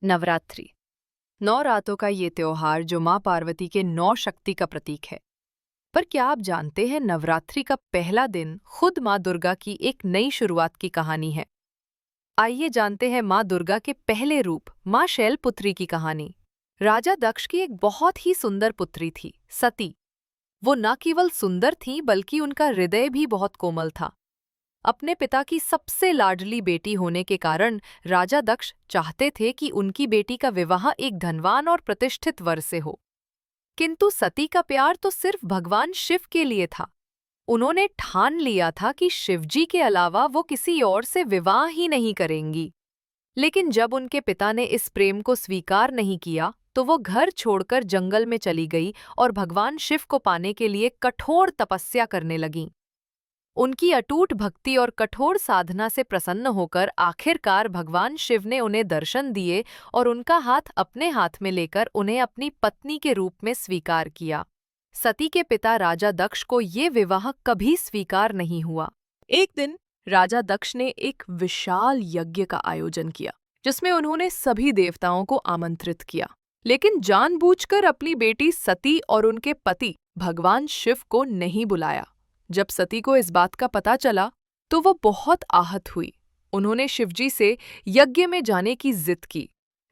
नवरात्रि 9 रातों का ये त्योहार जो माँ पार्वती के 9 शक्ति का प्रतीक है। पर क्या आप जानते हैं नवरात्रि का पहला दिन खुद माँ दुर्गा की एक नई शुरुआत की कहानी है। आइए जानते हैं माँ दुर्गा के पहले रूप माँ शैलपुत्री की कहानी। राजा दक्ष की एक बहुत ही सुंदर पुत्री थी, सती। वो न केवल सुंदर थी बल्कि उनका हृदय भी बहुत कोमल था। अपने पिता की सबसे लाडली बेटी होने के कारण राजा दक्ष चाहते थे कि उनकी बेटी का विवाह एक धनवान और प्रतिष्ठित वर से हो। किंतु सती का प्यार तो सिर्फ भगवान शिव के लिए था। उन्होंने ठान लिया था कि शिवजी के अलावा वो किसी और से विवाह ही नहीं करेंगी। लेकिन जब उनके पिता ने इस प्रेम को स्वीकार नहीं किया तो वो घर छोड़कर जंगल में चली गई और भगवान शिव को पाने के लिए कठोर तपस्या करने लगीं। उनकी अटूट भक्ति और कठोर साधना से प्रसन्न होकर आखिरकार भगवान शिव ने उन्हें दर्शन दिए और उनका हाथ अपने हाथ में लेकर उन्हें अपनी पत्नी के रूप में स्वीकार किया। सती के पिता राजा दक्ष को ये विवाह कभी स्वीकार नहीं हुआ। एक दिन राजा दक्ष ने एक विशाल यज्ञ का आयोजन किया, जिसमें उन्होंने सभी देवताओं को आमंत्रित किया, लेकिन जानबूझकर अपनी बेटी सती और उनके पति भगवान शिव को नहीं बुलाया। जब सती को इस बात का पता चला तो वो बहुत आहत हुई। उन्होंने शिवजी से यज्ञ में जाने की जिद की।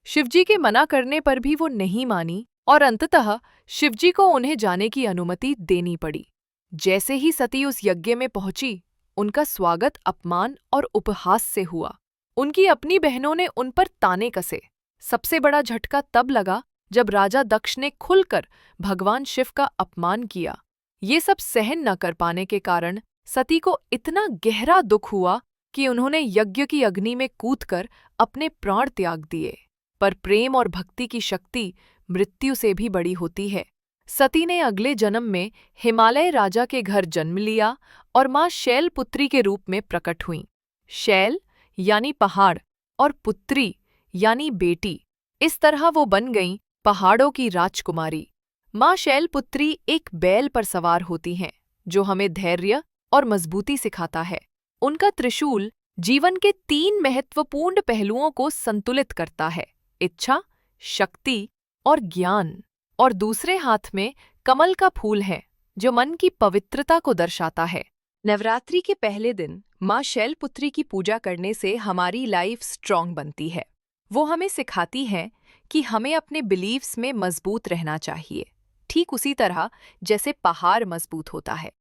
शिवजी के मना करने पर भी वो नहीं मानी और अंततः शिवजी को उन्हें जाने की अनुमति देनी पड़ी। जैसे ही सती उस यज्ञ में पहुंची, उनका स्वागत अपमान और उपहास से हुआ। उनकी अपनी बहनों ने उन पर ताने कसे। सबसे बड़ा झटका तब लगा जब राजा दक्ष ने खुलकर भगवान शिव का अपमान किया। ये सब सहन न कर पाने के कारण सती को इतना गहरा दुख हुआ कि उन्होंने यज्ञ की अग्नि में कूदकर अपने प्राण त्याग दिए। पर प्रेम और भक्ति की शक्ति मृत्यु से भी बड़ी होती है। सती ने अगले जन्म में हिमालय राजा के घर जन्म लिया और माँ शैलपुत्री के रूप में प्रकट हुईं। शैल यानी पहाड़ और पुत्री यानी बेटी। इस तरह वो बन गईं पहाड़ों की राजकुमारी। माँ शैलपुत्री एक बैल पर सवार होती हैं, जो हमें धैर्य और मजबूती सिखाता है। उनका त्रिशूल जीवन के 3 महत्वपूर्ण पहलुओं को संतुलित करता है: इच्छा, शक्ति और ज्ञान। और दूसरे हाथ में कमल का फूल है, जो मन की पवित्रता को दर्शाता है। नवरात्रि के पहले दिन माँ शैलपुत्री की पूजा करने से हमारी लाइफ स्ट्रॉन्ग बनती है। वो हमें सिखाती है कि हमें अपने बिलीव्स में मजबूत रहना चाहिए, ठीक उसी तरह जैसे पहाड़ मजबूत होता है।